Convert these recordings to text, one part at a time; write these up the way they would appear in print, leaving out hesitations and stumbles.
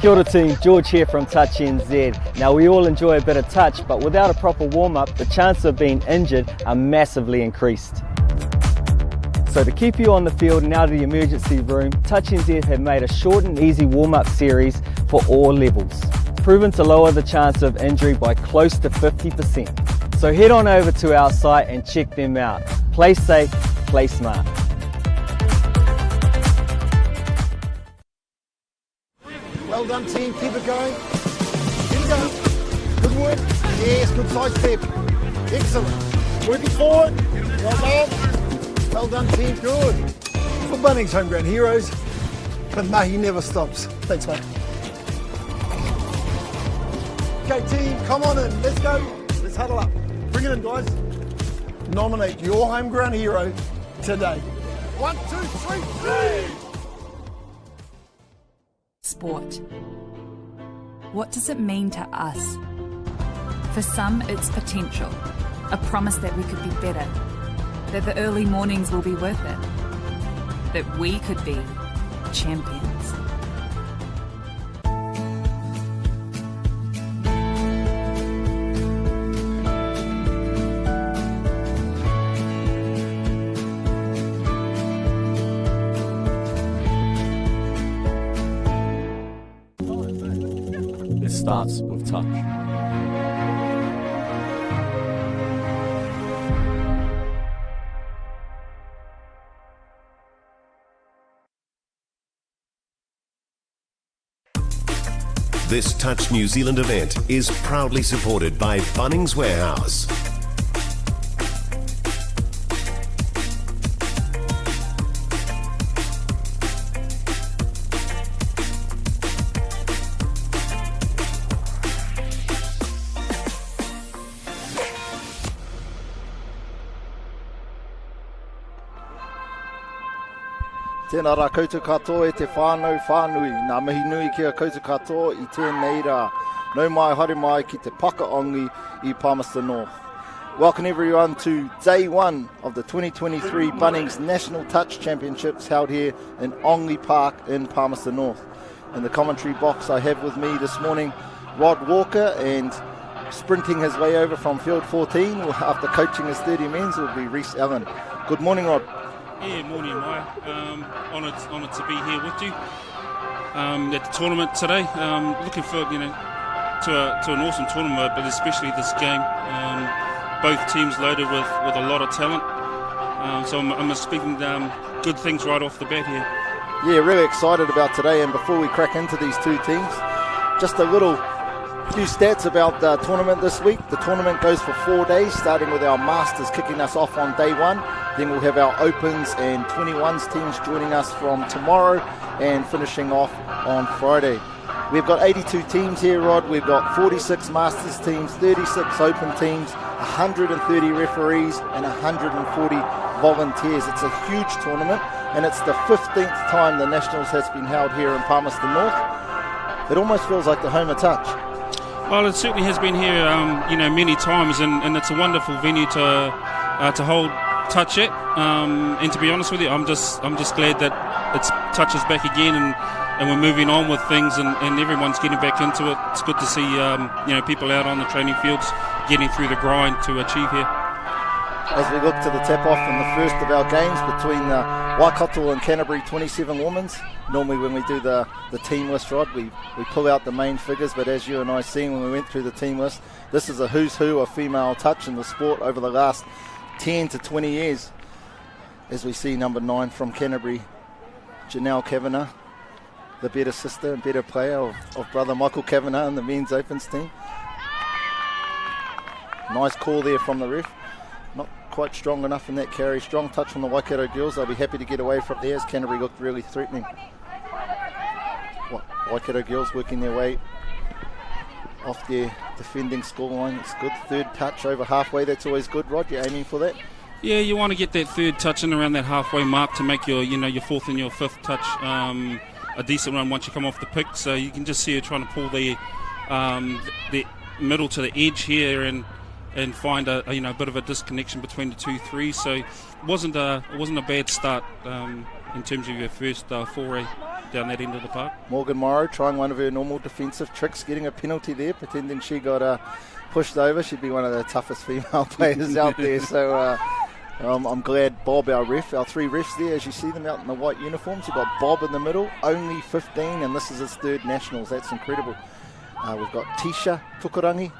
Kia ora team, George here from Touch NZ. Now we all enjoy a bit of touch, but without a proper warm-up, the chances of being injured are massively increased. So to keep you on the field and out of the emergency room, Touch NZ have made a short and easy warm-up series for all levels, proven to lower the chance of injury by close to 50%. So head on over to our site and check them out. Play safe, play smart. Well done team, keep it going. Keep it going. Good work. Yes, good side step. Excellent. Working forward. Well done. Well done team, good. For Bunnings Homegrown Heroes, but mahi never stops. Thanks mate. Okay team, come on in, let's go. Let's huddle up. Bring it in guys. Nominate your homegrown hero today. 1, 2, 3, 3! Sport. What does it mean to us? For some, it's potential, a promise that we could be better, that the early mornings will be worth it, that we could be champions. It starts with touch. This Touch New Zealand event is proudly supported by Bunnings Warehouse. Tēnā rā koutou katoa e te whānau whānui. Nā mihi nui kia koutou katoa I tēnei rā. Nau mai haere mai ki te Pakaongi I Palmerston North. Welcome everyone to day one of the 2023 Bunnings National Touch Championships held here in Ongi Park in Palmerston North. In the commentary box I have with me this morning Rod Walker, and sprinting his way over from field 14 after coaching his 30 men's will be Reece Allen. Good morning Rod. Yeah, morning, Mauri. Honoured to be here with you at the tournament today. Looking forward, to an awesome tournament, but especially this game. Both teams loaded with a lot of talent. So I'm speaking good things right off the bat here. Yeah, really excited about today. And before we crack into these two teams, just a few stats about the tournament this week. The tournament goes for 4 days, starting with our Masters kicking us off on day one. Then we'll have our Opens and 21s teams joining us from tomorrow and finishing off on Friday. We've got 82 teams here, Rod. We've got 46 Masters teams, 36 Open teams, 130 referees and 140 volunteers. It's a huge tournament, and it's the 15th time the Nationals has been held here in Palmerston North. It almost feels like the home of touch. Well, it certainly has been here, many times, and it's a wonderful venue to hold touch at. And to be honest with you, I'm just glad that it's touch is back again, and we're moving on with things, and everyone's getting back into it. It's good to see people out on the training fields getting through the grind to achieve here. As we look to the tap-off in the first of our games between Waikato and Canterbury 27 Women's. Normally when we do the team list, Rod, we pull out the main figures, but as you and I seen when we went through the team list, this is a who's who of female touch in the sport over the last 10 to 20 years. As we see number 9 from Canterbury, Janelle Kavanagh, the better sister and better player of brother Michael Kavanagh in the men's Opens team. Nice call there from the ref. Not quite strong enough in that carry. Strong touch from the Waikato girls. They'll be happy to get away from there as Canterbury looked really threatening. Waikato girls working their way off their defending scoreline. It's good. Third touch over halfway. That's always good, Rod. You're aiming for that? Yeah, you want to get that third touch in around that halfway mark to make your fourth and your fifth touch a decent run once you come off the pick. So you can just see her trying to pull the middle to the edge here and find a bit of a disconnection between the 2-3. So it wasn't a bad start in terms of your first foray. down that end of the park. Morgan Morrow trying one of her normal defensive tricks, getting a penalty there, pretending she got pushed over. She'd be one of the toughest female players out there. So I'm glad Bob, our 3 refs there, as you see them out in the white uniforms. You've got Bob in the middle, only 15, and this is his 3rd Nationals. That's incredible. We've got Tisha Tukurangi,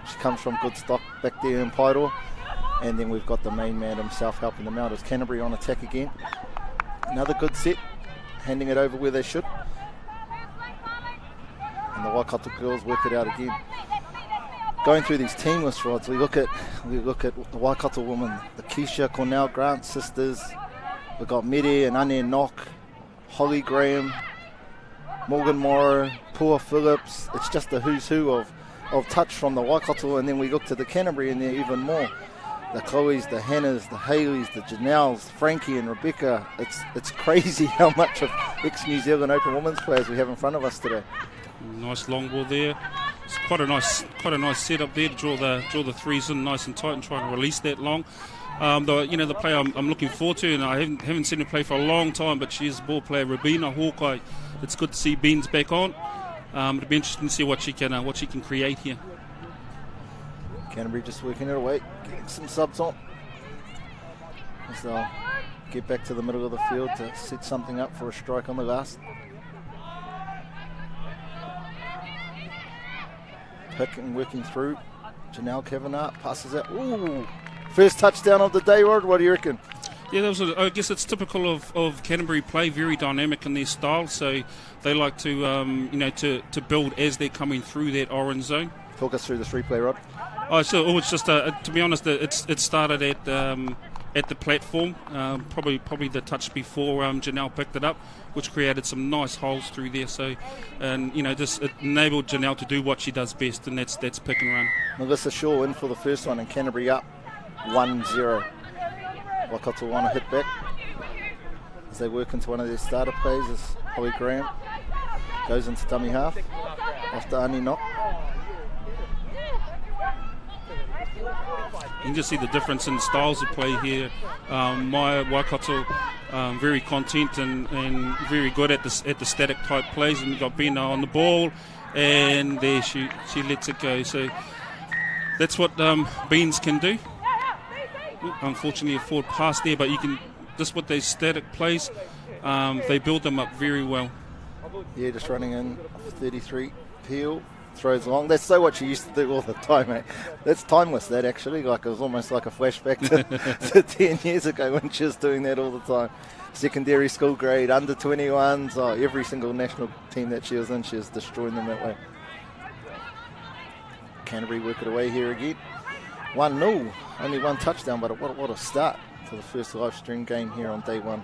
she comes from good stock back there in Paeroa. And then we've got the main man himself helping them out as Canterbury on attack again. Another good set, handing it over where they should. And the Waikato girls work it out again. Going through these team list, Rods, we look at the Waikato women, the Keisha Cornell Grant sisters. We've got Mere and Ane Knock, Holly Graham, Morgan Morrow, Pua Phillips. It's just a who's who of touch from the Waikato, and then we look to the Canterbury in there even more. The Chloes, the Hannahs, the Haleys, the Janelles, Frankie and Rebecca. It's crazy how much of ex-New Zealand Open women's players we have in front of us today. Nice long ball there. It's quite a nice setup there to draw the threes in nice and tight and try and release that long. The player I'm looking forward to, and I haven't seen her play for a long time, but she is a ball player, Rabina Hawkeye. It's good to see Beans back on. It'll be interesting to see what she can create here. Canterbury just working it away, getting some subs on as they'll get back to the middle of the field to set something up for a strike on the last. Picking, working through. Janelle Kavanagh passes out. Ooh, first touchdown of the day, Rod. What do you reckon? Yeah, I guess it's typical of Canterbury play, very dynamic in their style. So they like to build as they're coming through that orange zone. Talk us through the replay, Rod. It's just to be honest, it started at the platform, probably the touch before Janelle picked it up, which created some nice holes through there. So, and just it enabled Janelle to do what she does best, and that's pick and run. Melissa Shaw in for the first one, and Canterbury up 1-0. Waikato want to hit back as they work into one of their starter plays as Holly Graham goes into dummy half after Ani knock. You can just see the difference in styles of play here. Maya Waikato very content and very good at the static type plays, and we've got Bina on the ball, and there she lets it go. So that's what Beans can do. Unfortunately, a forward pass there, but you can just with those static plays, they build them up very well. Yeah, just running in 33 Peel. Throws along. That's so what she used to do all the time, mate. That's timeless, that actually. Like, it was almost like a flashback to 10 years ago when she was doing that all the time. Secondary school grade, under 21s, every single national team that she was in, she was destroying them that way. Canterbury work it away here again. 1-0, only one touchdown, but what a start for the first live stream game here on day one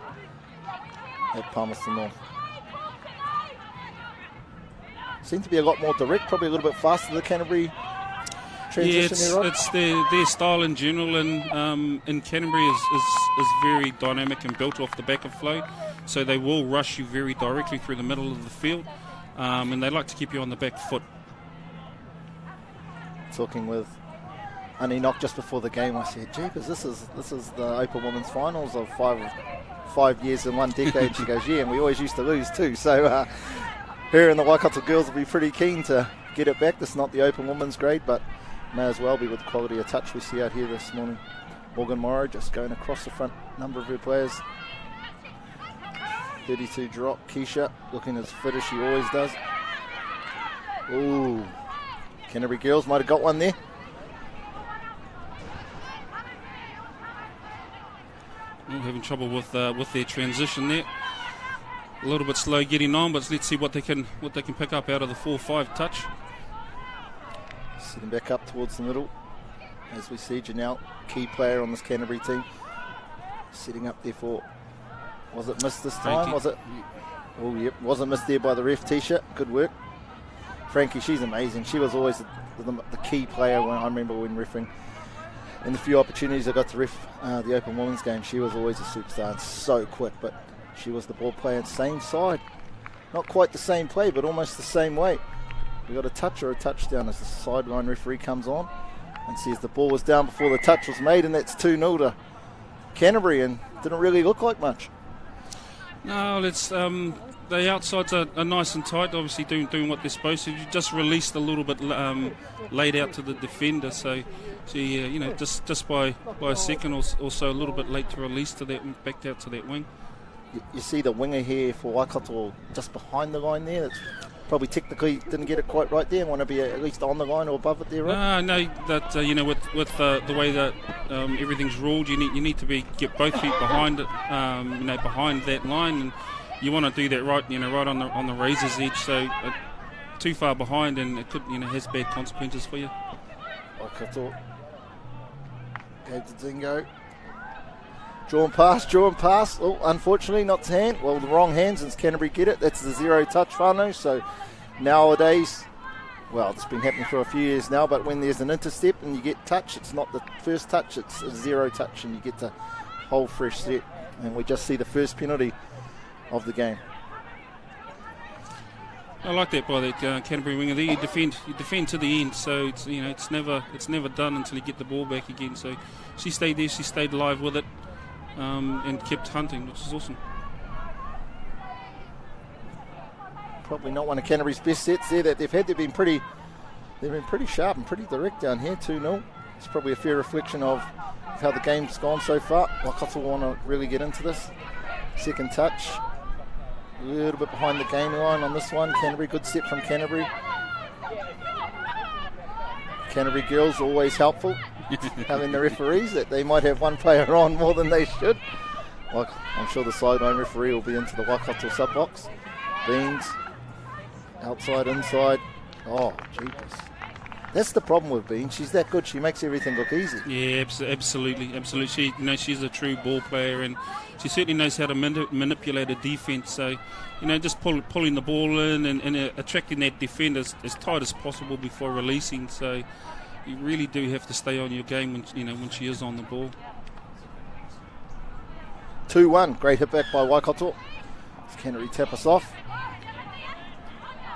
at Palmerston North. Seem to be a lot more direct, probably a little bit faster the Canterbury transition. Yeah, it's their style in general, and in Canterbury is very dynamic and built off the back of flow. So they will rush you very directly through the middle of the field, and they like to keep you on the back foot. Talking with Ani Knock just before the game, I said, "Jeepers, this is the Open Women's Finals of five years in one decade." She goes, "Yeah, and we always used to lose too." So. Her and the Waikato girls will be pretty keen to get it back. This is not the Open Women's grade, but may as well be with the quality of touch we see out here this morning. Morgan Morrow just going across the front number of her players. 32 drop. Keisha looking as fit as she always does. Ooh, Canterbury girls might have got one there. Having trouble with their transition there. A little bit slow getting on, but let's see what they can pick up out of the 4-5 touch. Sitting back up towards the middle, as we see Janelle, key player on this Canterbury team, sitting up there for. Was it missed this time? Was it? Oh, yep, wasn't missed there by the ref. T-shirt, good work. Frankie, she's amazing. She was always the key player. When I remember when refereeing. In the few opportunities I got to ref the Open Women's game, she was always a superstar and so quick, but. She was the ball player, same side. Not quite the same play, but almost the same way. We got a touch or a touchdown as the sideline referee comes on and says the ball was down before the touch was made, and that's 2-0 to Canterbury, and didn't really look like much. No, let's. The outsides are nice and tight. Obviously, doing what they're supposed to. You just released a little bit laid out to the defender. So you know, just by a second or so, a little bit late to release to that, back out to that wing. You see the winger here for Waikato just behind the line there. That's probably technically didn't get it quite right there. Want to be at least on the line or above it there, right? No, that you know, with the way that everything's ruled, you need to get both feet behind it, you know, behind that line, and you want to do that right, you know, right on the razor's edge. So too far behind, and it could, you know, has bad consequences for you. Waikato. Go to Dingo. Drawn pass. Oh, unfortunately, not to hand. Well, the wrong hand since Canterbury get it. That's the zero touch whānau. So nowadays, well, it's been happening for a few years now, but when there's an intercept and you get touch, it's not the first touch, it's a zero touch, and you get the whole fresh set. And we just see the first penalty of the game. I like that by that Canterbury winger there. You defend to the end, so it's, you know, it's never done until you get the ball back again. So she stayed there, she stayed alive with it. And kept hunting, which is awesome. Probably not one of Canterbury's best sets there that they've had. They've been pretty sharp and pretty direct down here. 2-0. It's probably a fair reflection of how the game's gone so far. Waikato want to really get into this. Second touch, a little bit behind the game line on this one. Canterbury, good set from Canterbury. Canterbury girls always helpful. Having the referees that they might have one player on more than they should. Like, I'm sure the sideline referee will be into the Waikato sub box. Beans, outside, inside. Oh, jeepers. That's the problem with Beans. She's that good. She makes everything look easy. Yeah, absolutely. She, you know, she's a true ball player, and she certainly knows how to manipulate a defence. So, you know, just pulling the ball in and attracting that defender as tight as possible before releasing. So you really do have to stay on your game when she is on the ball. 2-1, great hit back by Waikato. Canterbury tap us off.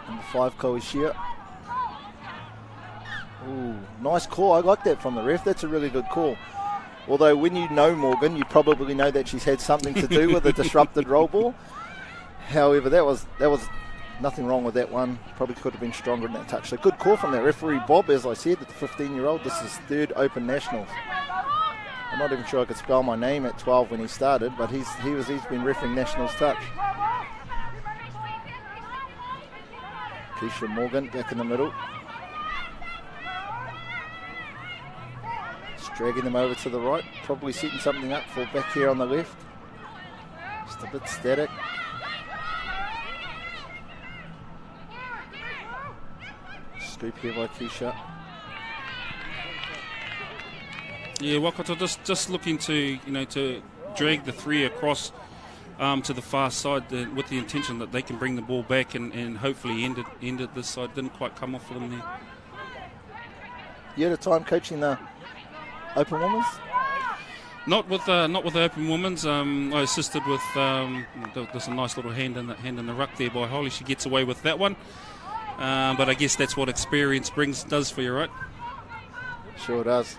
Number 5, Chloe Shear. Ooh, nice call. I like that from the ref. That's a really good call. Although when you know Morgan, you probably know that she's had something to do with the disrupted roll ball. However, that was nothing wrong with that one. Probably could have been stronger in that touch. So good call from that referee, Bob, as I said, the 15-year-old. This is third Open Nationals. I'm not even sure I could spell my name at 12 when he started, but he's been refereeing Nationals touch. Keisha Morgan back in the middle. Just dragging them over to the right. Probably setting something up for back here on the left. Just a bit static. Scoop here by Keisha. Yeah, Waikato just looking to drag the three across to the far side with the intention that they can bring the ball back and hopefully end it this side. Didn't quite come off for them there. You had a time coaching the Open Women's? Not with the Open Women's. I assisted with there's a nice little hand in the ruck there by Holly. She gets away with that one. But I guess that's what experience does for you, right? Sure does.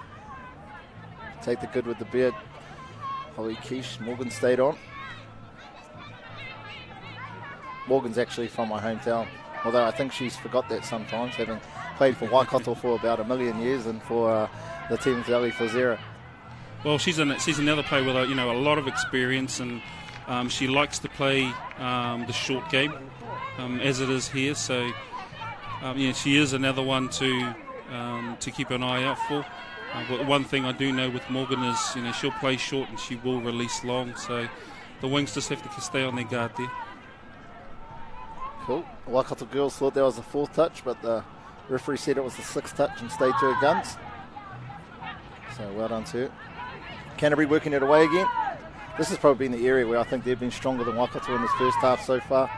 Take the good with the beard. Holly Keish. Morgan stayed on. Morgan's actually from my hometown, although I think she's forgot that sometimes, having played for Waikato for about 1 million years and for the Thames Valley for Zera. Well, she's another player with a lot of experience, and she likes to play the short game, as it is here. So she is another one to keep an eye out for. But one thing I do know with Morgan is she'll play short and she will release long. So the wings just have to stay on their guard there. Cool. Waikato girls thought that was the 4th touch, but the referee said it was the 6th touch and stayed to her guns. So well done to her. Canterbury working it away again. This has probably been the area where I think they've been stronger than Waikato in this first half so far.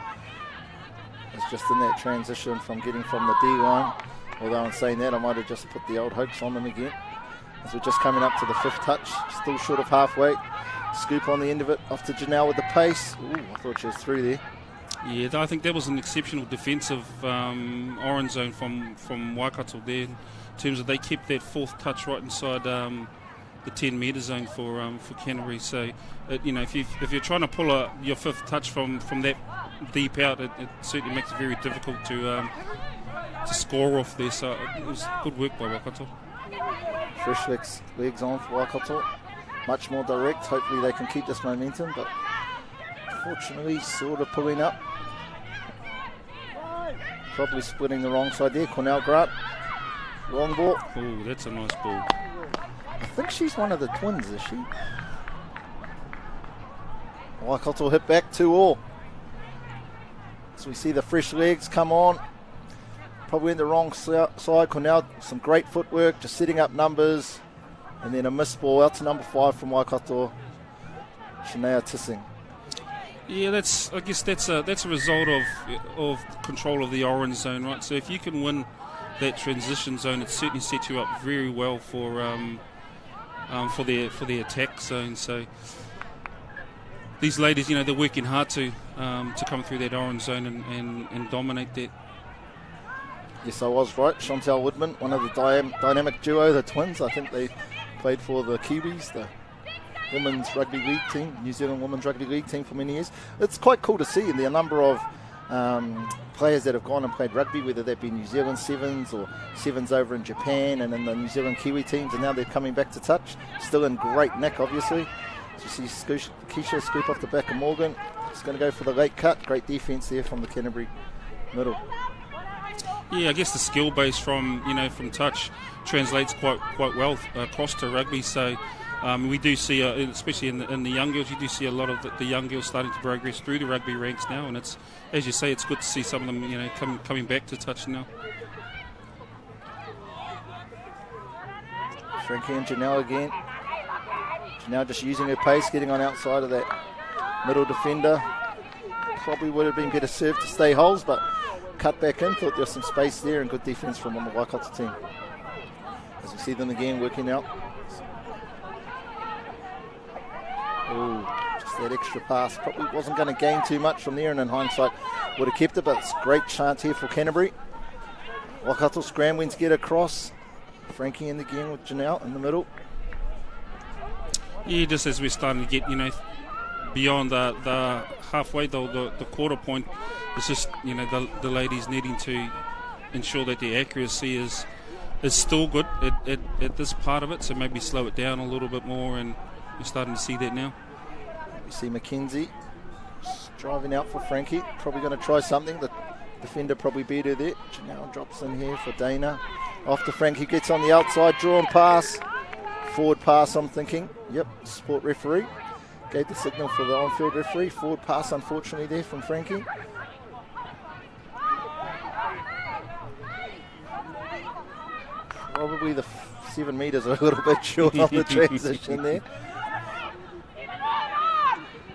It's just in that transition from getting from the D line. Although in saying that, I might have just put the old hopes on them again. As we're just coming up to the 5th touch, still short of halfway. Scoop on the end of it, off to Janelle with the pace. Ooh, I thought she was through there. Yeah, I think that was an exceptional defensive orange zone from Waikato there, in terms of they kept that 4th touch right inside the 10 metre zone for Canterbury. So, if you're trying to pull your fifth touch from that deep out, it certainly makes it very difficult to score off there. So it was good work by Waikato. Fresh legs on for Waikato. Much more direct. Hopefully they can keep this momentum, but unfortunately sort of pulling up. Probably splitting the wrong side there. Cornell Grant. Long ball. Oh, that's a nice ball. I think she's one of the twins, is she? Waikato hit back 2-2. So we see the fresh legs come on. Probably in the wrong side. Cornell, some great footwork, just setting up numbers. And then a missed ball out to number 5 from Waikato, Shania Tissing. Yeah, I guess that's a result of control of the orange zone, right? So if you can win that transition zone, it certainly sets you up very well for the attack zone. So these ladies, they're working hard to come through that orange zone and dominate that. Yes, I was right. Chantel Woodman, one of the dynamic duo, the twins. I think they played for the Kiwis, the women's rugby league team, New Zealand women's rugby league team for many years. It's quite cool to see, and there are a number of players that have gone and played rugby, whether that be New Zealand Sevens or Sevens over in Japan and in the New Zealand Kiwi teams, and now they're coming back to touch. Still in great nick, obviously. So you see Keisha scoop off the back of Morgan. Just going to go for the late cut. Great defence there from the Canterbury middle. Yeah, I guess the skill base from touch translates quite well across to rugby. So we do see, especially in the young girls, you do see a lot of the young girls starting to progress through the rugby ranks now, and it's, as you say, it's good to see some of them coming back to touch now. Frankie and Janelle again. Janelle just using her pace, getting on outside of that middle defender. Probably would have been better served to stay holes, but cut back in. Thought there was some space there and good defence from the Waikato team. As we see them again working out. Oh, just that extra pass. Probably wasn't going to gain too much from there, and in hindsight would have kept it, but it's a great chance here for Canterbury. Waikato scrambling to get across. Frankie in again with Janelle in the middle. Yeah, just as we're starting to get, beyond the halfway, the quarter point, it's just, the ladies needing to ensure that the accuracy is still good at this part of it, so maybe slow it down a little bit more, and we're starting to see that now. You see Mackenzie driving out for Frankie, probably going to try something. The defender probably beat her there. Janelle drops in here for Dana. After Frankie gets on the outside, drawn pass. Forward pass, I'm thinking. Yep, sport referee. Gave the signal for the on-field referee. Forward pass, unfortunately, there from Frankie. Probably the 7 metres are a little bit short on the transition there.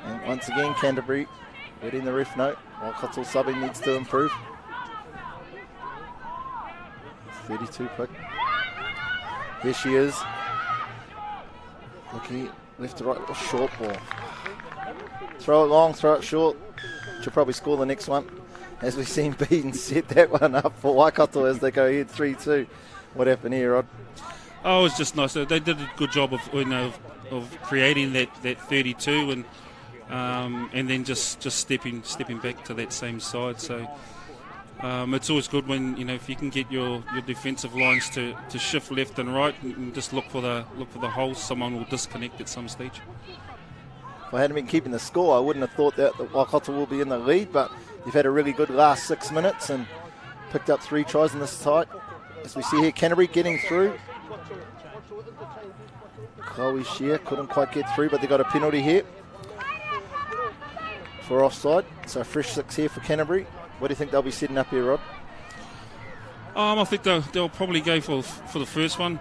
And once again, Canterbury letting the ref know. Waikato subbing needs to improve. 32 pick. Here she is. Looking left to right, short ball. Throw it long, throw it short. She'll probably score the next one. As we've seen Beaton set that one up for Waikato as they go ahead 3-2. What happened here, Rod? Oh, it was just nice. They did a good job of creating that 32 and then just stepping back to that same side. So it's always good when if you can get your defensive lines to shift left and right and just look for the holes. Someone will disconnect at some stage. If I hadn't been keeping the score, I wouldn't have thought that Waikato will be in the lead, but they've had a really good last 6 minutes and picked up 3 tries in this tie. As we see here, Canterbury getting through. Chloe Shear couldn't quite get through, but they got a penalty here for offside. So fresh 6 here for Canterbury. What do you think they'll be setting up here, Rod? I think they'll probably go for the first one.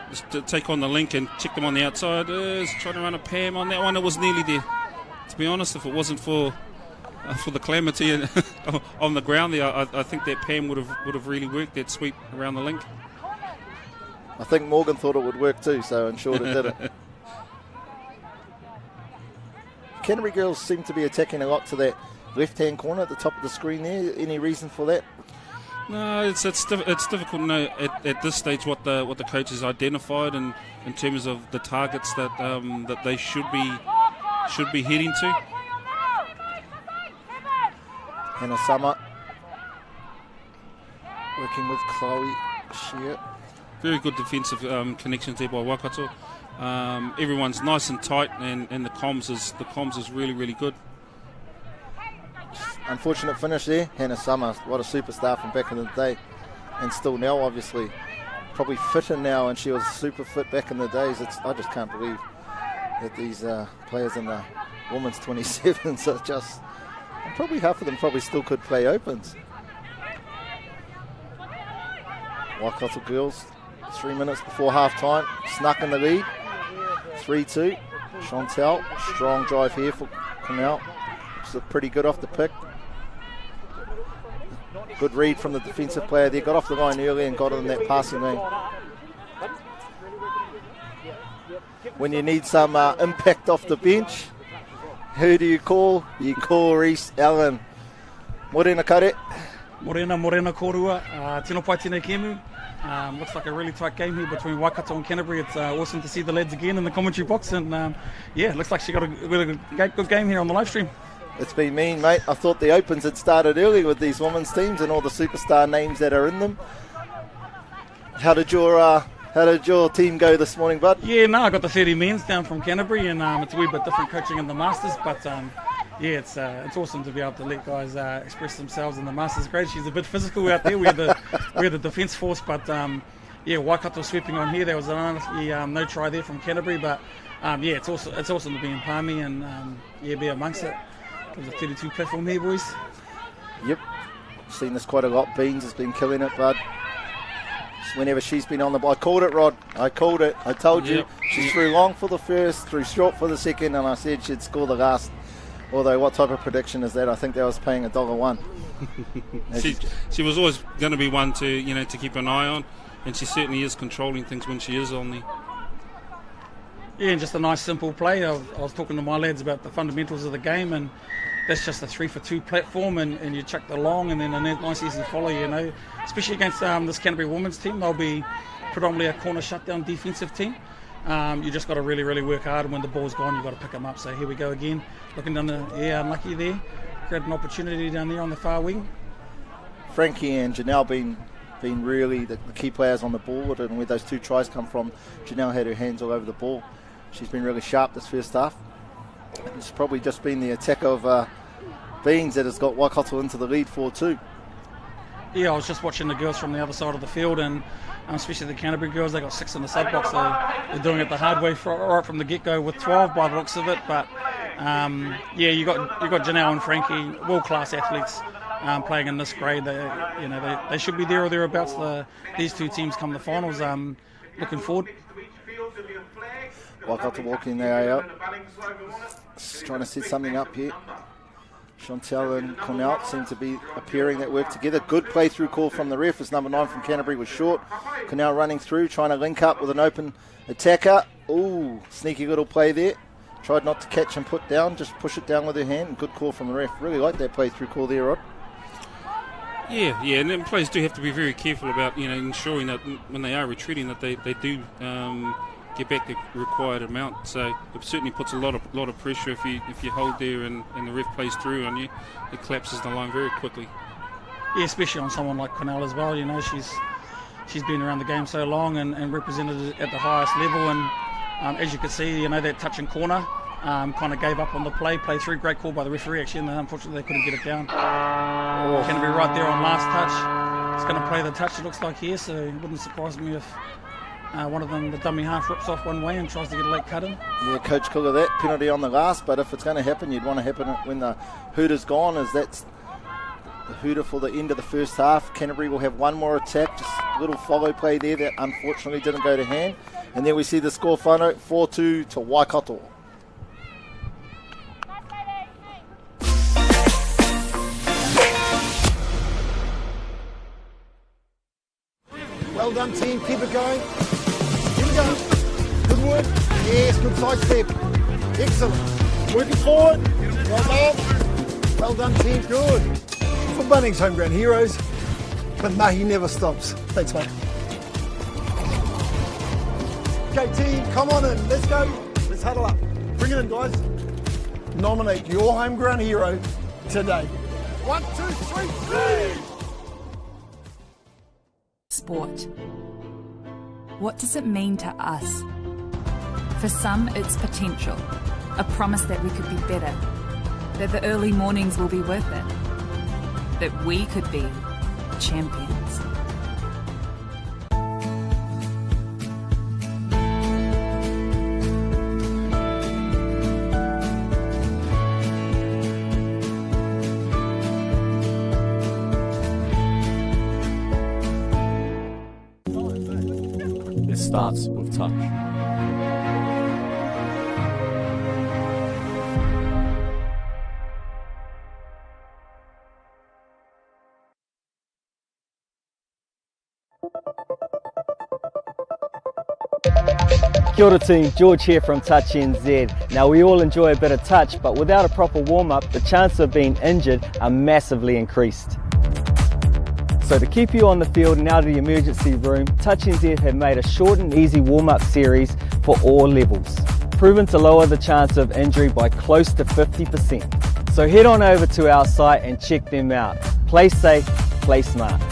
Just to take on the link and check them on the outside. Trying to run a Pam on that one. It was nearly there. To be honest, if it wasn't for the calamity on the ground there, I think that Pam would have really worked, that sweep around the link. I think Morgan thought it would work too, so ensured it didn't. Canterbury girls seem to be attacking a lot to that left-hand corner at the top of the screen there. Any reason for that? No, it's difficult to know at this stage what the coach has identified and in terms of the targets that they should be heading to. Hannah Summer working with Chloe Shear. Very good defensive connections there by Waikato. Everyone's nice and tight, and the comms is really, really good. Unfortunate finish there. Hannah Summer, what a superstar from back in the day, and still now, obviously. Probably fitter now, and she was super fit back in the days. I just can't believe that these players in the women's 27s are just... And probably half of them probably still could play opens. Waikato girls, 3 minutes before half-time, snuck in the lead. 3-2. Chantel, strong drive here for Cornell. She's pretty good off the pick. Good read from the defensive player there. Got off the line early and got in that passing lane. When you need some impact off the bench, who do you call? You call Reese Allen. Morena kare. Morena korua. Tino pai tēnei kēmu. Looks like a really tight game here between Waikato and Canterbury. It's awesome to see the lads again in the commentary box. And it looks like she got a really good game here on the live stream. It's been mean, mate. I thought the Opens had started early with these women's teams and all the superstar names that are in them. How did your team go this morning, bud? Yeah, I got the 30 men's down from Canterbury, and it's a wee bit different coaching in the Masters, but it's awesome to be able to let guys express themselves in the Masters grade. She's a bit physical out there. We're the defence force, but Waikato sweeping on here. There was no try there from Canterbury, but it's awesome to be in Palmy and be amongst it. There's a 32 platform there, boys. Yep, seen this quite a lot. Beans has been killing it, bud. Whenever she's been on the ball, I called it, Rod. I called it. I told you. She threw long for the first, threw short for the second, and I said she'd score the last. Although, what type of prediction is that? I think that was paying $1. She was always going to be one to keep an eye on, and she certainly is controlling things when she is on there. Yeah, and just a nice simple play. I was talking to my lads about the fundamentals of the game, and that's just a 3-for-2 platform, and you chuck the long and then a nice easy follow, especially against this Canterbury women's team. They'll be predominantly a corner shutdown defensive team. You just got to really, really work hard, and when the ball's gone, you've got to pick them up. So here we go again, looking down unlucky there. Created an opportunity down there on the far wing. Frankie and Janelle been really the key players on the ball, and where those two tries come from, Janelle had her hands all over the ball. She's been really sharp this first half. It's probably just been the attack of Beans that has got Waikato into the lead 4-2. Yeah, I was just watching the girls from the other side of the field, and especially the Canterbury girls. They got 6 in the sub box. They're doing it the hard way right from the get-go with 12 by the looks of it. But you got Janelle and Frankie, world-class athletes playing in this grade. They should be there or thereabouts. These two teams come to the finals. Looking forward. Waikato walking their out. Just trying to set something up here. Chantel and Cornell seem to be appearing that work together. Good play through call from the ref as number 9 from Canterbury was short. Cornell running through, trying to link up with an open attacker. Ooh, sneaky little play there. Tried not to catch and put down, just push it down with her hand. Good call from the ref. Really like that play through call there, Rod. Yeah, and then players do have to be very careful about ensuring that when they are retreating that they do get back the required amount. So it certainly puts a lot of pressure if you hold there and the ref plays through on you. It collapses the line very quickly. Yeah, especially on someone like Cornell as well. She's been around the game so long and represented it at the highest level. And as you can see, that touch and corner kind of gave up on the play through. Great call by the referee actually, and unfortunately they couldn't get it down. Canterbury right there on last touch. It's going to play the touch, it looks like here, so it wouldn't surprise me if one of them, the dummy half, rips off one way and tries to get a late cut in. Yeah, Coach Cooler, that penalty on the last, but if it's going to happen, you'd want to happen when the hooter's gone, as that's the hooter for the end of the first half. Canterbury will have one more attack, just a little follow play there that unfortunately didn't go to hand. And then we see the score final, 4-2 to Waikato. Well done, team. Keep it going. Here we go. Good work. Yes, good side step. Excellent. Working forward. Well done. Well done, team. Good. For Bunnings Homegrown Heroes, but Mahi never stops. Thanks, mate. Okay, team, come on in. Let's go. Let's huddle up. Bring it in, guys. Nominate your home ground hero today. 1, 2, 3, 3! Sport. What does it mean to us? For some, it's potential, a promise that we could be better, that the early mornings will be worth it, that we could be champions. It starts with touch. Kia ora team, George here from Touch NZ. Now we all enjoy a bit of touch, but without a proper warm-up, the chances of being injured are massively increased. So to keep you on the field and out of the emergency room, Touch NZ have made a short and easy warm-up series for all levels, proven to lower the chance of injury by close to 50%. So head on over to our site and check them out. Play safe, play smart.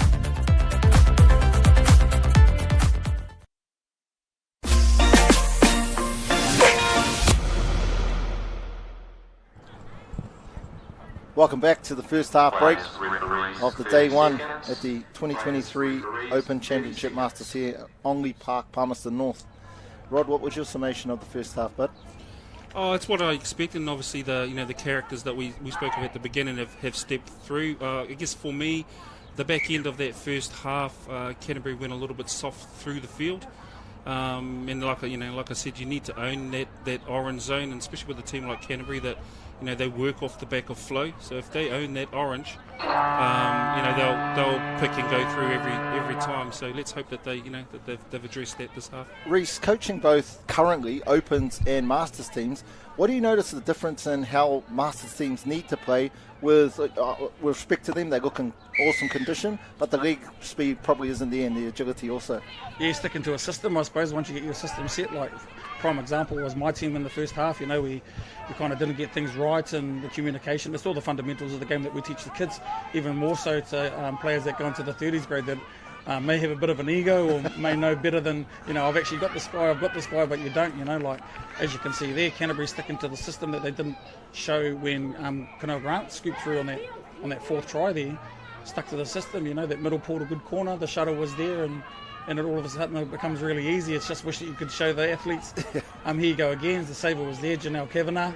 Welcome back to the first half break of the day one at the 2023 Open Championship Masters here at Ongley Park, Palmerston North. Rod, what was your summation of the first half, bud? Oh, it's what I expected, and obviously the characters that we spoke of at the beginning have stepped through. I guess for me, the back end of that first half, Canterbury went a little bit soft through the field. And like I said, you need to own that orange zone, and especially with a team like Canterbury that they work off the back of flow. So if they own that orange, they'll pick and go through every time. So let's hope that they've addressed that this half. Reece, coaching both currently Opens and Masters teams, what do you notice the difference in how Masters teams need to play with respect to them? They look in awesome condition, but the leg speed probably isn't there, and the agility also. Yeah, sticking to a system, I suppose. Once you get your system set, like prime example was my team in the first half. We kind of didn't get things right, and the communication. It's all the fundamentals of the game that we teach the kids, even more so to players that go into the 30s grade that may have a bit of an ego or may know better than, I've actually got this guy, but you don't, like as you can see there, Canterbury sticking to the system that they didn't show when Kanoa Grant scooped through on that fourth try there, stuck to the system, that middle pulled a good corner, the shuttle was there, and it all of a sudden it becomes really easy. It's just wish that you could show the athletes. Here you go again, the saver was there, Janelle Kavanagh.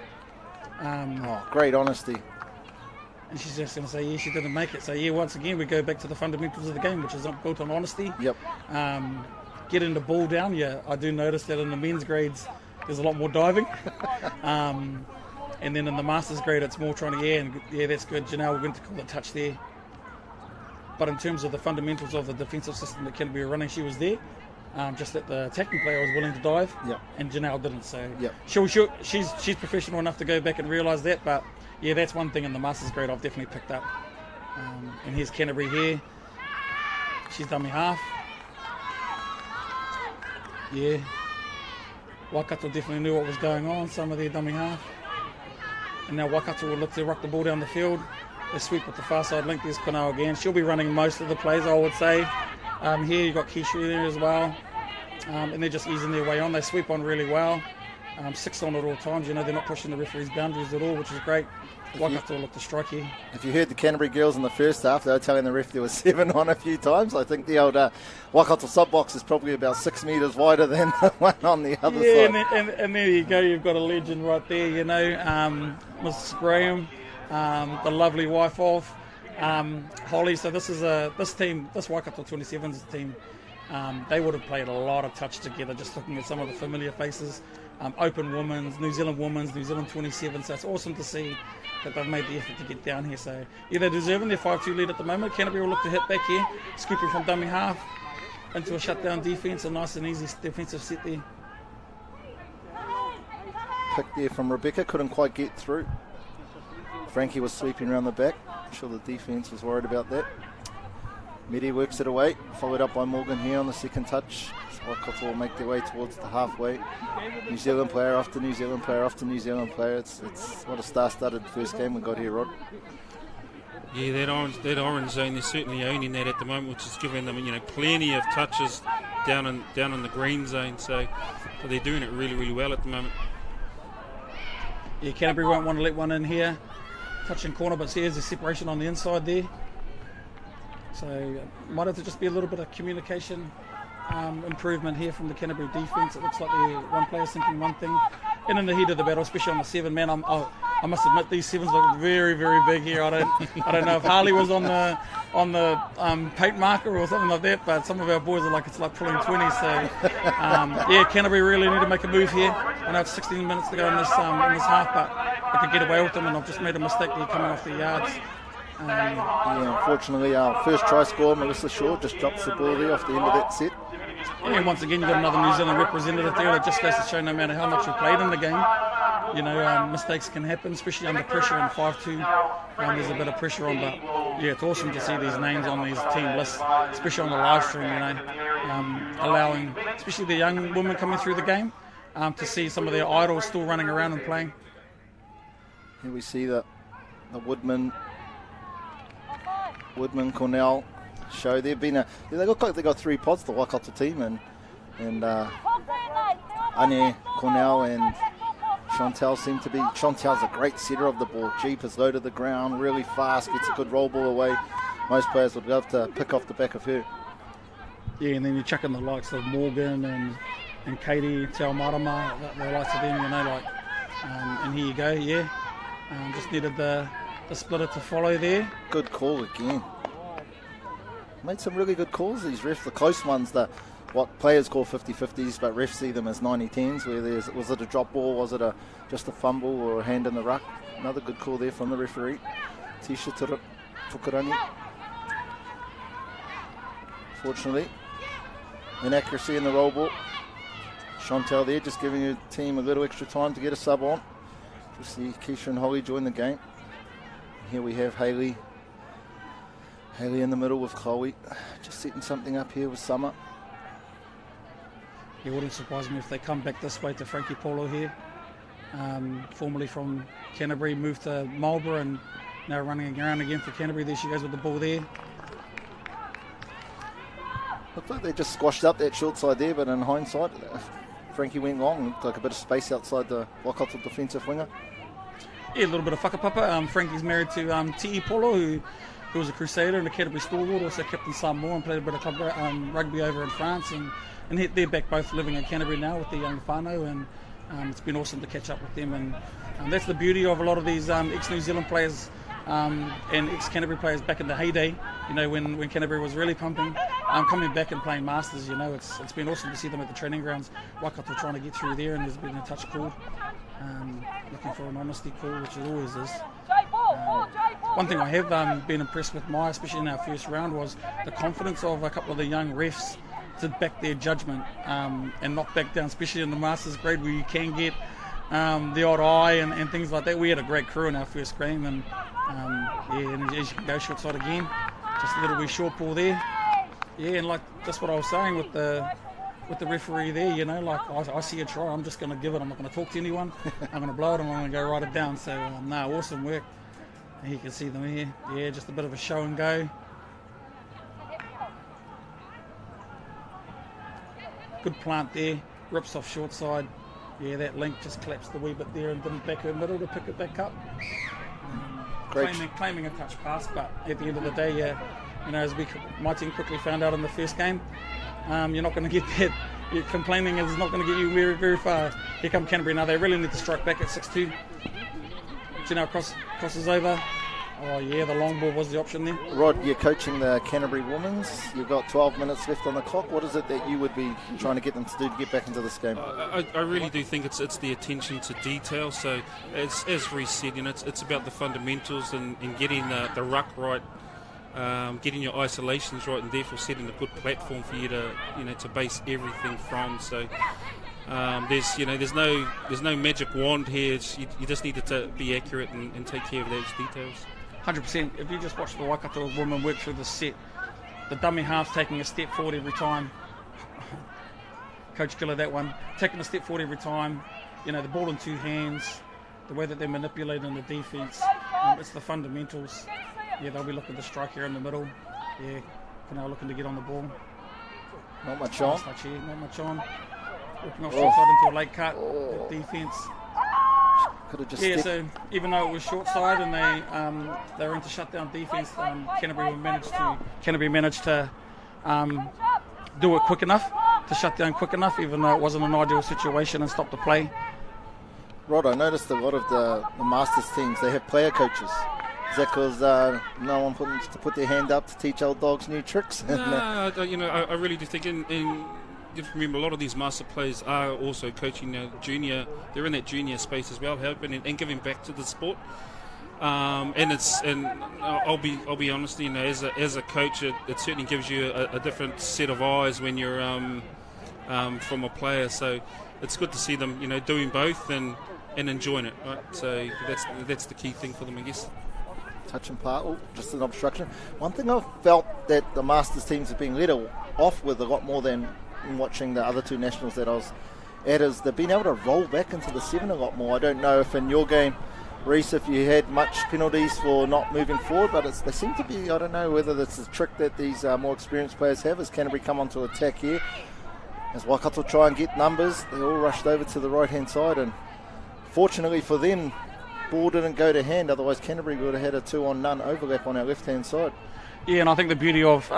Great honesty. And she's just going to say, yeah, she didn't make it. So, yeah, once again, we go back to the fundamentals of the game, which is built on honesty. Yep. Getting the ball down, yeah, I do notice that in the men's grades, there's a lot more diving. And then in the Masters grade, it's more trying to, that's good. Janelle, we're going to call the touch there. But in terms of the fundamentals of the defensive system that Canterbury were running, she was there. Just that the attacking player was willing to dive, and Janelle didn't. So she's professional enough to go back and realise that. But yeah, that's one thing in the Masters grade I've definitely picked up. And here's Canterbury here. She's dummy half. Yeah, Waikato definitely knew what was going on. Some of their dummy half, and now Waikato will look to rock the ball down the field. They sweep with the far side link. There's Kanoa again. She'll be running most of the plays, I would say. Here you've got Keisha there as well. And they're just easing their way on. They sweep on really well. 6 on at all times. They're not pushing the referee's boundaries at all, which is great. Waikato will look to strike here. If you heard the Canterbury girls in the first half, they were telling the ref there was 7 on a few times. I think the old Waikato sub box is probably about 6 metres wider than the one on the other side. And there you go. You've got a legend right there, Mrs. Graham, the lovely wife of Holly. So this Waikato 27's team, they would have played a lot of touch together, just looking at some of the familiar faces. Open women's, New Zealand 27. So it's awesome to see that they've made the effort to get down here. So yeah, they're deserving their 5-2 lead at the moment. Canterbury will look to hit back here, scooping from dummy half into a shutdown defence, a nice and easy defensive set there. Pick there from Rebecca, couldn't quite get through. Frankie was sweeping around the back. I'm sure the defence was worried about that. Medi works it away, followed up by Morgan here on the second touch. Waikato will make their way towards the halfway. New Zealand player after New Zealand player after New Zealand player. It's what a star-studded first game we got here, Rod. Yeah, that orange zone, they're certainly owning that at the moment, which is giving them, plenty of touches down in the green zone. So they're doing it really, really well at the moment. Yeah, Canterbury won't want to let one in here. Touching corner, but see, there's a separation on the inside there. So might have to just be a little bit of communication improvement here from the Canterbury defence. It looks like one player's thinking one thing. And in the heat of the battle, especially on the 7-man, I must admit these 7s look very, very big here. I don't know if Harley was on the paint marker or something like that, but some of our boys are like, it's like pulling 20. So yeah, Canterbury really need to make a move here. I know it's 16 minutes to go in this half, but I could get away with them, and I've just made a mistake there coming off the yards. Yeah, unfortunately, our first try scorer, Melissa Shaw, just drops the ball there off the end of that set. And once again, you've got another New Zealand representative there that just goes to show no matter how much you played in the game, mistakes can happen, especially under pressure in 5-2. There's a bit of pressure on, but yeah, it's awesome to see these names on these team lists, especially on the live stream, allowing, especially the young women coming through the game, to see some of their idols still running around and playing. Here we see the Woodman Cornell show. They look like they got 3 pods, the Waikato team, and Ane Cornell and Chantel seem to be. Chantel's a great setter of the ball. Jeep is low to the ground, really fast, gets a good roll ball away. Most players would love to pick off the back of her. Yeah, and then you chuck in the likes of Morgan and Katie, Te Marama, the likes of them, and here you go, yeah. Just needed the splitter to follow there. Good call again. Made some really good calls, these refs. The close ones, what players call 50-50s, but refs see them as 90-10s, where was it a drop ball, was it just a fumble or a hand in the ruck? Another good call there from the referee. Tisha Fukurani. Fortunately, inaccuracy in the roll ball. Chantel there, just giving your team a little extra time to get a sub on. You see Keisha and Holly join the game. Here we have Hayley in the middle with Chloe, just setting something up here with Summer. It wouldn't surprise me if they come back this way to Frankie Polo here, formerly from Canterbury, moved to Marlborough and now running around again for Canterbury. There she goes with the ball there. Looked like they just squashed up that short side there, but in hindsight, Frankie went long. Looked like a bit of space outside the Waikato defensive winger. Yeah, a little bit of whakapapa. Frankie's married to Te Polo, who was a Crusader and a Canterbury stalwart, also captain Samoa and played a bit of club rugby over in France. And they're back both living in Canterbury now with their young whānau, and it's been awesome to catch up with them. And that's the beauty of a lot of these ex-New Zealand players and ex-Canterbury players back in the heyday, when Canterbury was really pumping, coming back and playing Masters. It's been awesome to see them at the training grounds. Waikato trying to get through there, and there's been a touch called. Looking for an honesty call, which it always is. One thing I have been impressed with, especially in our first round, was the confidence of a couple of the young refs to back their judgment and not back down, especially in the Masters grade where you can get the odd eye and things like that. We had a great crew in our first game, and and as you can go short side again, just a little wee short ball there. Yeah, and like that's what I was saying with the referee there, I see a try, I'm just going to give it. I'm not going to talk to anyone. I'm going to blow it and I'm going to go write it down. So, awesome work. And you can see them here. Yeah, just a bit of a show and go. Good plant there. Rips off short side. Yeah, that link just collapsed a wee bit there and didn't back her middle to pick it back up. Claiming a touch pass, but at the end of the day, as my team quickly found out in the first game, you're not going to get that. Complaining is not going to get you very, very far. Here come Canterbury now. They really need to strike back at 6-2. Crosses over. Oh yeah, the long ball was the option there. Rod, you're coaching the Canterbury Women's. You've got 12 minutes left on the clock. What is it that you would be trying to get them to do to get back into this game? I really do think it's the attention to detail. So as Reece said, it's about the fundamentals and getting the ruck right. Getting your isolations right, and therefore setting a good platform for you to base everything from. So there's no magic wand here. You just need to be accurate and take care of those details. 100%. If you just watch the Waikato women work through the set, the dummy half's taking a step forward every time. Coach Killer, that one. Taking a step forward every time. You know, the ball in two hands, the way that they're manipulating the defence. It's the fundamentals. Yeah, they'll be looking to strike here in the middle. Yeah, Canal looking to get on the ball. Not much on. Not much on. Walking off short side into a late cut. Defence. Could have just so even though it was short side and they were into shutdown defence, Canterbury managed to do it quick enough, to shut down quick enough, even though it wasn't an ideal situation, and stop the play. Rod, I noticed a lot of the Masters teams, they have player coaches. Is that because no one wants to put their hand up to teach old dogs new tricks? No, I really do think you have to remember a lot of these master players are also coaching junior. They're in that junior space as well, helping and giving back to the sport. And I'll be honest, as a coach, it certainly gives you a different set of eyes when you're from a player. So it's good to see them, doing both and enjoying it. Right? So that's the key thing for them, I guess. Touch and part, just an obstruction. One thing I've felt that the Masters teams have been let off with a lot more than in watching the other two nationals that I was at, is they've been able to roll back into the 7 a lot more. I don't know if in your game, Reece, if you had much penalties for not moving forward, but they seem to be, I don't know whether that's a trick that these more experienced players have, as Canterbury come onto attack here. As Waikato try and get numbers, they all rushed over to the right-hand side, and fortunately for them, ball didn't go to hand, otherwise Canterbury would have had a 2-on-none overlap on our left-hand side. Yeah, and I think the beauty of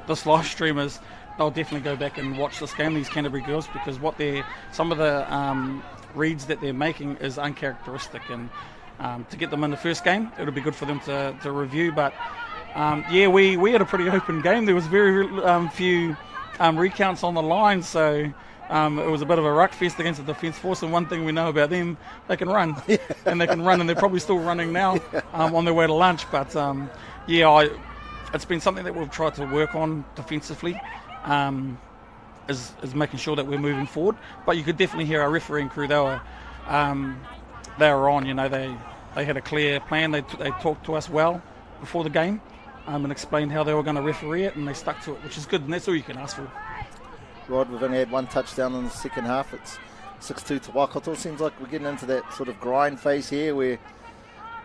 this live stream is they'll definitely go back and watch this game, these Canterbury girls, because some of the reads that they're making is uncharacteristic, and to get them in the first game, it'll be good for them to review. But we had a pretty open game. There was very few recounts on the line, so it was a bit of a ruck fest against the defence force. And one thing we know about them, they can run, and they're probably still running now on their way to lunch. But it's been something that we've tried to work on defensively. Is making sure that we're moving forward. But you could definitely hear our refereeing crew. They were on. They had a clear plan. They talked to us well before the game and explained how they were going to referee it, and they stuck to it, which is good. And that's all you can ask for. Rod, we've only had one touchdown in the second half. It's 6-2 to Waikato. Seems like we're getting into that sort of grind phase here, where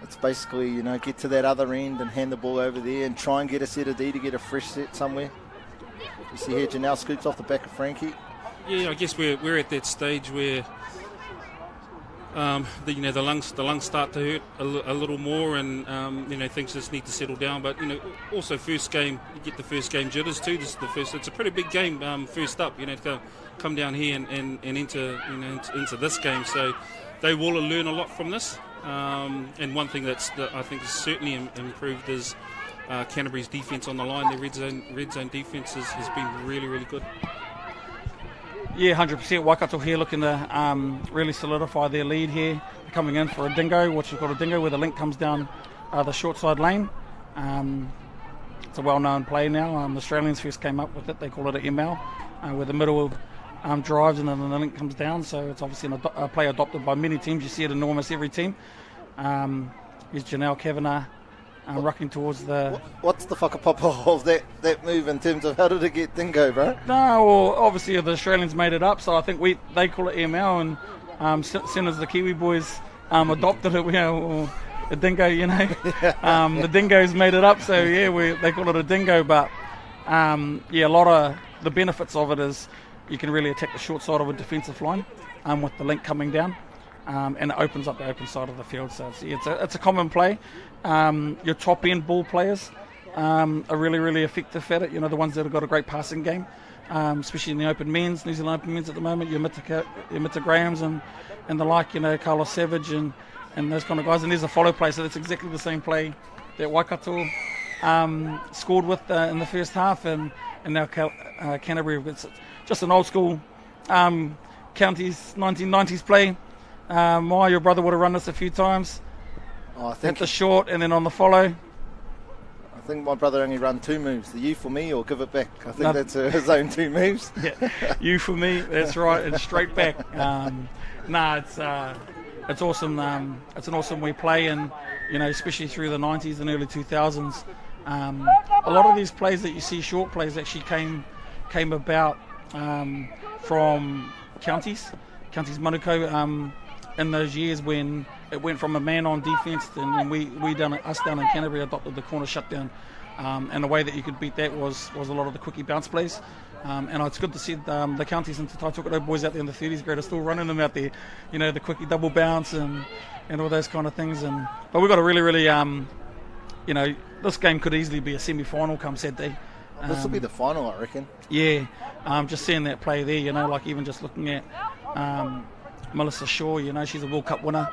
it's basically get to that other end and hand the ball over there and try and get a set of D to get a fresh set somewhere. You see here, Janelle scoops off the back of Frankie. Yeah, I guess we're at that stage where the lungs start to hurt a little more, and things just need to settle down. But also first game, you get the first game jitters too. This is the first. It's a pretty big game. First up, to come down here and into this game. So they will learn a lot from this. And one thing that I think is certainly improved is Canterbury's defence on the line. Their red zone defence has been really, really good. Yeah, 100%. Waikato here looking to really solidify their lead here. They're coming in for a dingo, what you've got a dingo, where the link comes down the short side lane. It's a well-known play now. The Australians first came up with it. They call it an ML, where the middle drives and then the link comes down. So it's obviously a play adopted by many teams. You see it in almost every team. Here's Janelle Kavanagh rucking towards the... What's the whakapapa of that move in terms of how did it get dingo, bro? No, well, obviously the Australians made it up, so I think they call it ML, and soon as the Kiwi boys adopted it, the dingo, the dingoes made it up, so they call it a dingo. But a lot of the benefits of it is you can really attack the short side of a defensive line with the link coming down. And it opens up the open side of the field. So it's a common play. Your top end ball players are really, really effective at it. The ones that have got a great passing game, especially in the open men's, New Zealand open men's at the moment. Your Mita Grahams and the like. Carlos Savage and those kind of guys. And there's a follow play. So that's exactly the same play that Waikato scored with in the first half, and now Canterbury. It's just an old school counties 1990s play. Mauri, your brother would have run this a few times. Hit the short and then on the follow. I think my brother only ran 2 moves, the you for me or give it back. I think that's his own 2 moves. Yeah, you for me, that's right, and straight back. It's awesome. It's an awesome way play, and especially through the 90s and early 2000s, A lot of these plays that you see, short plays, actually came about from counties Manukau, in those years when it went from a man on defence, and us down in Canterbury adopted the corner shutdown, and the way that you could beat that was a lot of the quickie bounce plays. And it's good to see the counties and Te Tai Tokato boys out there in the 30s grade are still running them out there, the quickie double bounce and all those kind of things. But we've got a really this game could easily be a semi-final come Saturday. This will be the final, I reckon. Yeah, just seeing that play there, like even just looking at Melissa Shaw, she's a World Cup winner.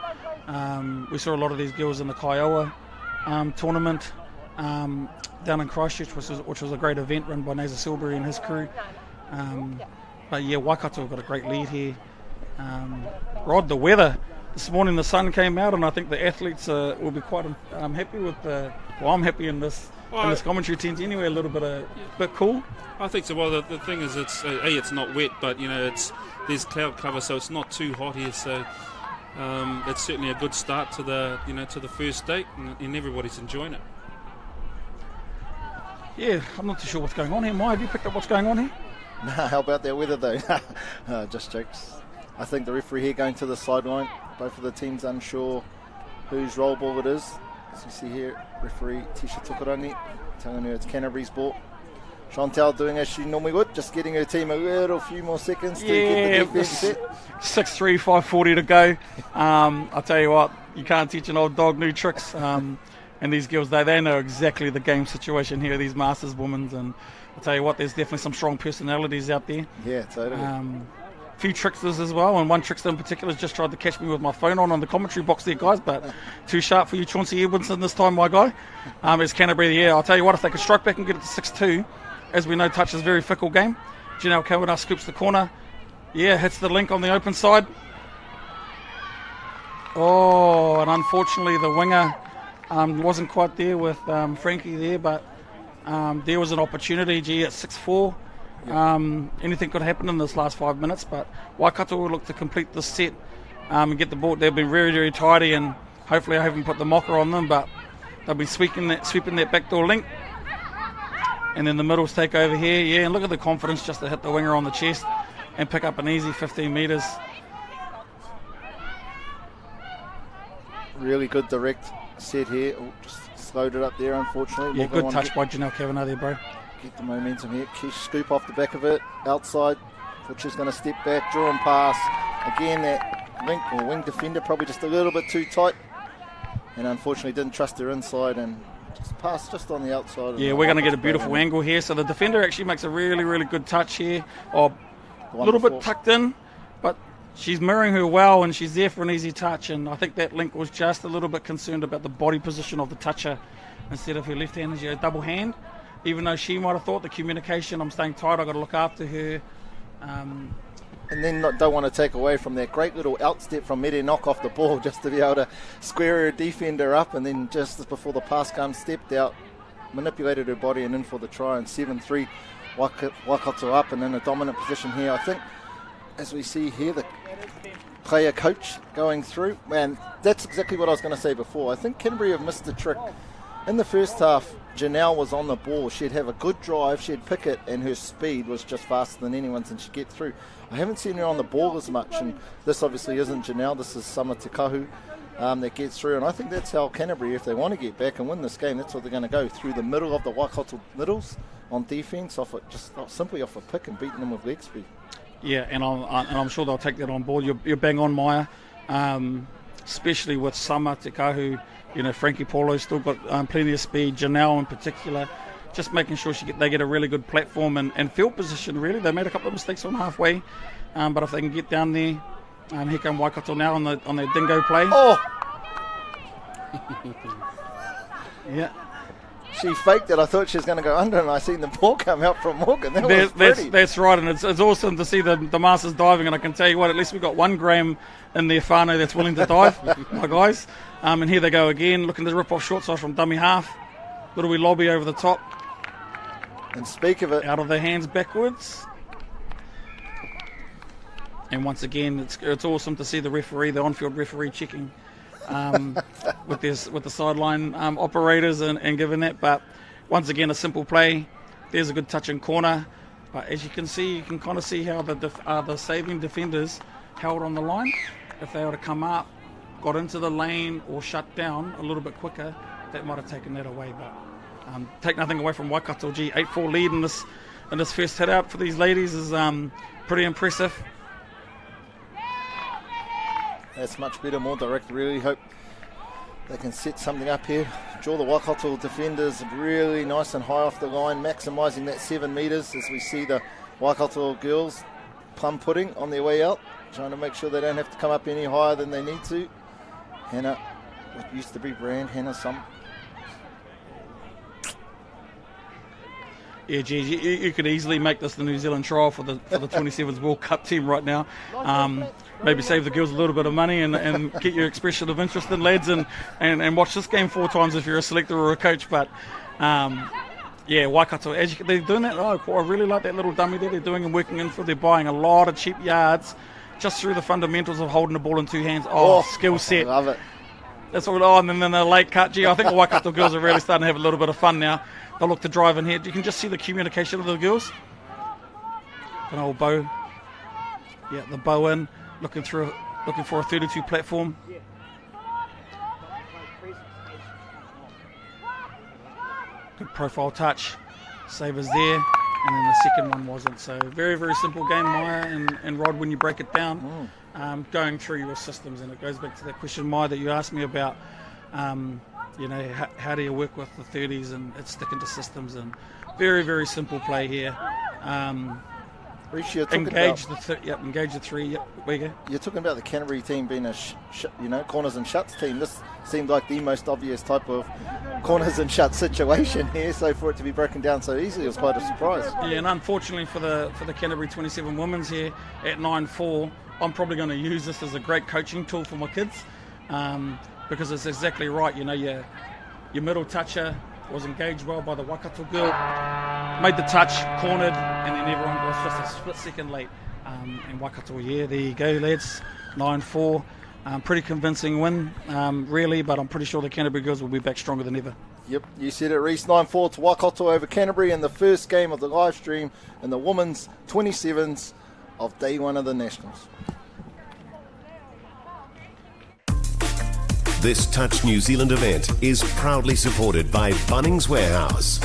We saw a lot of these girls in the Kiowa tournament down in Christchurch, which was a great event run by Naza Silbury and his crew. But yeah, Waikato have got a great lead here. Rod, the weather. This morning the sun came out, and I think the athletes will be quite happy with I'm happy in this commentary tent anyway, a little bit cool. I think so. Well, the thing is, it's not wet, but there's cloud cover, so it's not too hot here. So it's certainly a good start to the first date, and everybody's enjoying it. Yeah, I'm not too sure what's going on here. Mai, have you picked up what's going on here? No, how about that weather though? Just jokes. I think the referee here going to the sideline. Both of the teams unsure whose roll ball it is. As you see here, referee Tisha Tukurani telling her it's Canterbury's ball. Chantal doing as she normally would, just getting her team a few more seconds to get the defense set. 6-3, 5:40 to go. I'll tell you what, you can't teach an old dog new tricks. And these girls, they know exactly the game situation here, these Masters women. And I'll tell you what, there's definitely some strong personalities out there. Yeah, totally. Few tricksters as well, and one trickster in particular has just tried to catch me with my phone on the commentary box there, guys, but too sharp for you, Chauncey Edwinson, this time, my guy. It's Canterbury, yeah. I'll tell you what, if they could strike back and get it to 6-2, as we know, touch is a very fickle game. Janelle Kavanagh scoops the corner. Yeah, hits the link on the open side. Oh, and unfortunately the winger wasn't quite there with Frankie there, but there was an opportunity, at 6-4. Anything could happen in this last 5 minutes, but Waikato will look to complete this set and get the ball. They've been very, very tidy, and hopefully I haven't put the mocker on them, but they'll be sweeping that backdoor link. And then the middles take over here. Yeah, and look at the confidence just to hit the winger on the chest and pick up an easy 15 metres. Really good direct set here. Just slowed it up there, unfortunately. Yeah, good touch by Janelle Kavanagh there, bro. Get the momentum here. Kish scoop off the back of it. Outside. Butcher's going to step back. Draw and pass. Again, that link or wing defender probably just a little bit too tight. And unfortunately didn't trust her inside and just passed just on the outside. Yeah, we're going to get a beautiful angle here. So the defender actually makes a really, really good touch here. A little bit tucked in, but she's mirroring her well, and she's there for an easy touch. And I think that link was just a little bit concerned about the body position of the toucher instead of her left hand as double hand. Even though she might have thought the communication, I'm staying tight, I've got to look after her. And then don't want to take away from that great little outstep from Mede knock off the ball just to be able to square her defender up, and then just before the pass comes, stepped out, manipulated her body and in for the try, and 7-3 Waikato up and in a dominant position here. I think as we see here, the player coach going through, man, that's exactly what I was going to say before. I think Canterbury have missed the trick. In the first half, Janelle was on the ball. She'd have a good drive, she'd pick it, and her speed was just faster than anyone's, and she'd get through. I haven't seen her on the ball as much, and this obviously isn't Janelle, this is Summer Te Kahu that gets through, and I think that's how Canterbury, if they want to get back and win this game, that's what they're going to go, through the middle of the Waikato middles on defence, simply off a pick and beating them with leg speed. Yeah, and I'm sure they'll take that on board. You're bang on, Maya, especially with Summer Te Kahu. Frankie Paulo's still got plenty of speed. Janelle in particular, just making sure they get a really good platform and field position, really. They made a couple of mistakes on halfway, but if they can get down there, here come Waikato now on their dingo play. Oh! Yeah. She faked it. I thought she was going to go under, and I seen the ball come out from Morgan. That's right, and it's awesome to see the Masters diving, and I can tell you what, at least we've got one Graham in there, whānau, that's willing to dive, my guys. And here they go again, looking to rip off short side from dummy half. Little wee lobby over the top. And speak of it. Out of their hands backwards. And once again, it's awesome to see the referee, the on-field referee, checking with the sideline operators and giving that. But once again, a simple play. There's a good touch in corner. But as you can see, you can kind of see how the saving defenders held on the line. If they were to come up, got into the lane or shut down a little bit quicker, that might have taken that away. But take nothing away from Waikato. 8-4 lead in this first hit out for these ladies is pretty impressive. That's much better, more direct. Really hope they can set something up here. Draw the Waikato defenders really nice and high off the line, maximising that 7 metres as we see the Waikato girls plum pudding on their way out, trying to make sure they don't have to come up any higher than they need to. Hannah, what used to be Brand, Hannah some. Yeah, geez, you could easily make this the New Zealand trial for the 27s World Cup team right now. Maybe save the girls a little bit of money and get your expression of interest in lads and watch this game 4 times if you're a selector or a coach. But yeah, Waikato, they're doing that. Oh, I really like that little dummy there they're doing and working in for. They're buying a lot of cheap yards just through the fundamentals of holding the ball in 2 hands. Oh, skill set. Love it. That's all. Oh, and then a late cut. Gee, I think the Waikato girls are really starting to have a little bit of fun now. They'll look to drive in here. You can just see the communication of the girls. An old bow. Yeah, the bow in. Looking for a 32 platform. Good profile touch. Savers there. And then the second one wasn't. So very, very simple game, Maya and Rod, when you break it down. Going through your systems. And it goes back to that question, Maya, that you asked me about. You know, how do you work with the 30s and it's sticking to systems, and very, very simple play here. Engage the 3. Yep, there you go. You're talking about the Canterbury team being a corners and shuts team. This seemed like the most obvious type of corners and shuts situation here. So for it to be broken down so easily was quite a surprise. Yeah, and unfortunately for the Canterbury 27 women's here at 9-4, I'm probably going to use this as a great coaching tool for my kids. Because it's exactly right, you know, your middle toucher was engaged well by the Waikato girl, made the touch, cornered, and then everyone was just a split second late. And Waikato, yeah, there you go, lads, 9-4. Pretty convincing win, really, but I'm pretty sure the Canterbury girls will be back stronger than ever. Yep, you said it, Reece. 9-4 to Waikato over Canterbury in the first game of the live stream in the women's 27s of day 1 of the Nationals. This Touch New Zealand event is proudly supported by Bunnings Warehouse.